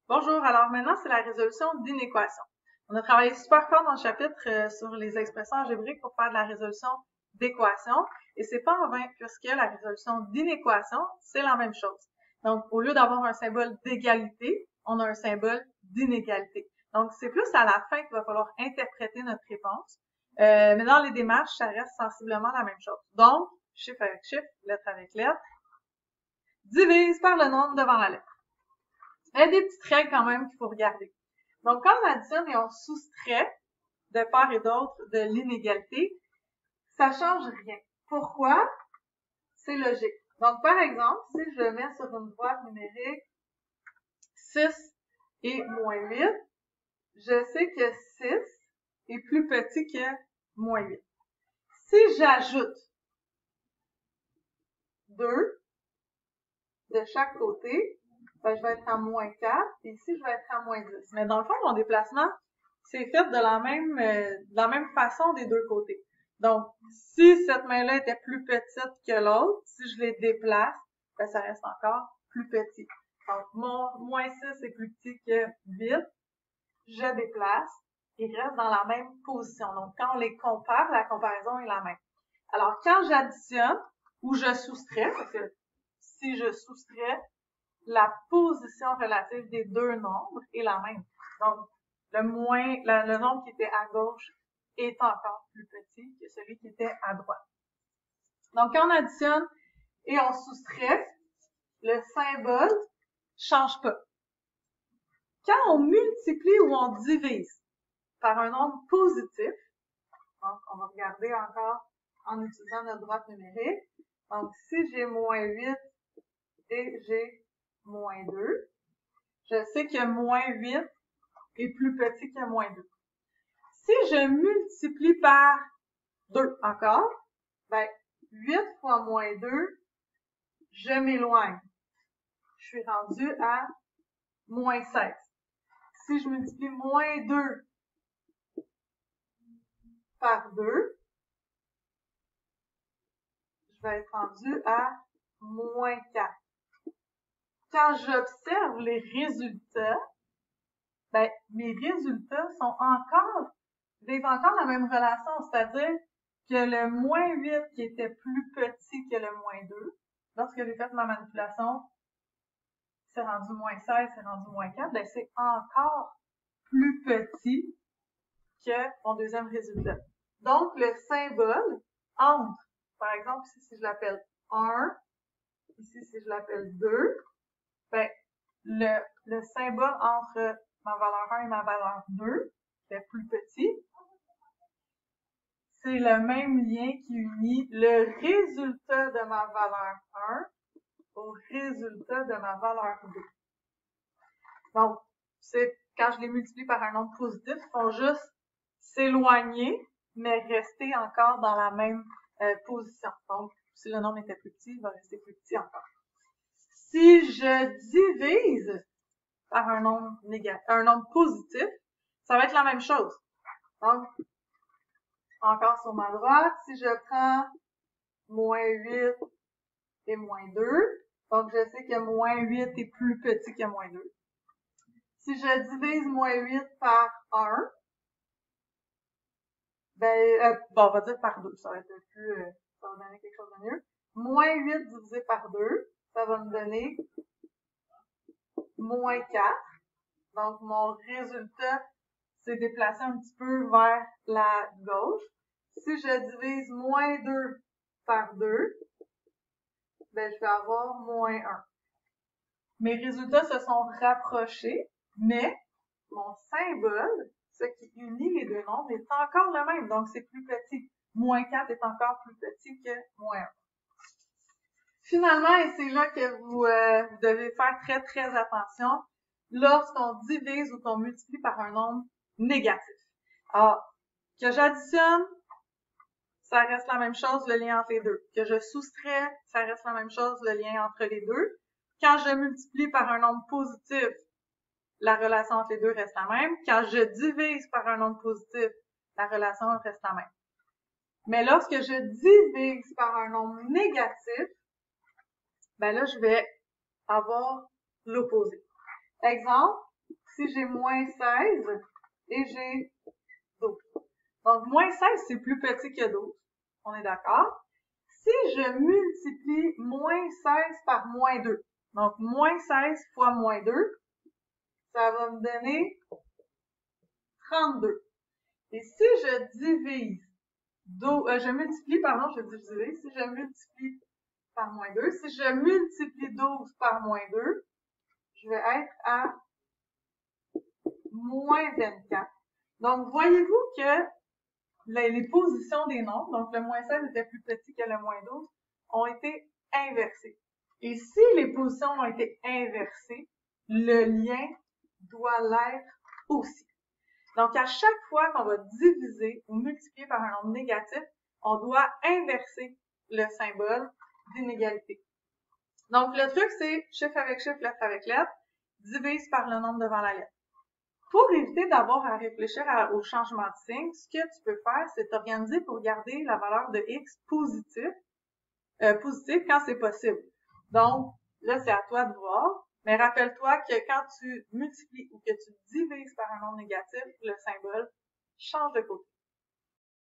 Bonjour, alors maintenant c'est la résolution d'inéquations. On a travaillé super fort dans le chapitre sur les expressions algébriques pour faire de la résolution d'équations et c'est pas en vain puisque la résolution d'inéquation, c'est la même chose. Donc, au lieu d'avoir un symbole d'égalité, on a un symbole d'inégalité. Donc, c'est plus à la fin qu'il va falloir interpréter notre réponse. Mais dans les démarches, ça reste sensiblement la même chose. Donc, chiffre avec chiffre, lettre avec lettre, divise par le nombre devant la lettre. Il y a des petites règles quand même qu'il faut regarder. Donc, quand on additionne et on soustrait de part et d'autre de l'inégalité, ça change rien. Pourquoi? C'est logique. Donc, par exemple, si je mets sur une boîte numérique 6 et moins 8, je sais que 6 est plus petit que moins 8. Si j'ajoute 2 de chaque côté, ben, je vais être à moins 4, et ici, je vais être à moins 10. Mais dans le fond, mon déplacement, c'est fait de la même façon des deux côtés. Donc, si cette main-là était plus petite que l'autre, si je les déplace, ben, ça reste encore plus petit. Donc, mon moins 6 est plus petit que 8. Je déplace, il reste dans la même position. Donc, quand on les compare, la comparaison est la même. Alors, quand j'additionne ou je soustrais, parce que si je soustrais, la position relative des deux nombres est la même. Donc, le nombre qui était à gauche est encore plus petit que celui qui était à droite. Donc, quand on additionne et on soustrait, le symbole change pas. Quand on multiplie ou on divise par un nombre positif, donc on va regarder encore en utilisant notre droite numérique. Donc, si j'ai moins 8 et j'ai moins 2, je sais que moins 8 est plus petit que moins 2. Si je multiplie par 2 encore, ben 8 fois moins 2, je m'éloigne. Je suis rendu à moins 16. Si je multiplie moins 2 par 2, je vais être rendu à moins 4. Quand j'observe les résultats, ben, mes résultats vivent encore la même relation, c'est-à-dire que le moins 8 qui était plus petit que le moins 2, lorsque j'ai fait ma manipulation, c'est rendu moins 16, c'est rendu moins 4, ben c'est encore plus petit que mon deuxième résultat. Donc, le symbole entre, par exemple, ici, si je l'appelle 1, ici, si je l'appelle 2, ben, le symbole entre ma valeur 1 et ma valeur 2 est plus petit. C'est le même lien qui unit le résultat de ma valeur 1 au résultat de ma valeur 2. Donc, c'est quand je les multiplie par un nombre positif, ils font juste s'éloigner, mais rester encore dans la même position. Donc, si le nombre était plus petit, il va rester plus petit encore. Si je divise par un nombre positif, ça va être la même chose. Donc, encore sur ma droite, si je prends moins 8 et moins 2, donc je sais que moins 8 est plus petit que moins 2. Si je divise moins 8 par 1, ben, bon, on va dire par 2, ça va être plus, ça va donner quelque chose de mieux. Moins 8 divisé par 2, ça va me donner moins 4. Donc, mon résultat s'est déplacé un petit peu vers la gauche. Si je divise moins 2 par 2, ben, je vais avoir moins 1. Mes résultats se sont rapprochés, mais mon symbole, ce qui unit les deux nombres, est encore le même. Donc, c'est plus petit. Moins 4 est encore plus petit que moins 1. Finalement, et c'est là que vous devez faire très, très attention, lorsqu'on divise ou qu'on multiplie par un nombre négatif. Alors, que j'additionne, ça reste la même chose, le lien entre les deux. Que je soustrais, ça reste la même chose, le lien entre les deux. Quand je multiplie par un nombre positif, la relation entre les deux reste la même. Quand je divise par un nombre positif, la relation reste la même. Mais lorsque je divise par un nombre négatif, ben là, je vais avoir l'opposé. Exemple, si j'ai moins 16 et j'ai 12. Donc, moins 16, c'est plus petit que 12. On est d'accord? Si je multiplie moins 16 par moins 2, donc moins 16 fois moins 2, ça va me donner 32. Et si je divise, je multiplie par moins 2, si je multiplie 12 par moins 2, je vais être à moins 24. Donc, voyez-vous que les positions des nombres, donc le moins 16 était plus petit que le moins 12, ont été inversées. Et si les positions ont été inversées, le lien doit l'être aussi. Donc, à chaque fois qu'on va diviser ou multiplier par un nombre négatif, on doit inverser le symbole d'inégalité. Donc, le truc, c'est chiffre avec chiffre, lettre avec lettre, divise par le nombre devant la lettre. Pour éviter d'avoir à réfléchir au changement de signe, ce que tu peux faire, c'est t'organiser pour garder la valeur de x positive quand c'est possible. Donc, là, c'est à toi de voir, mais rappelle-toi que quand tu multiplies ou que tu divises par un nombre négatif, le symbole change de côté.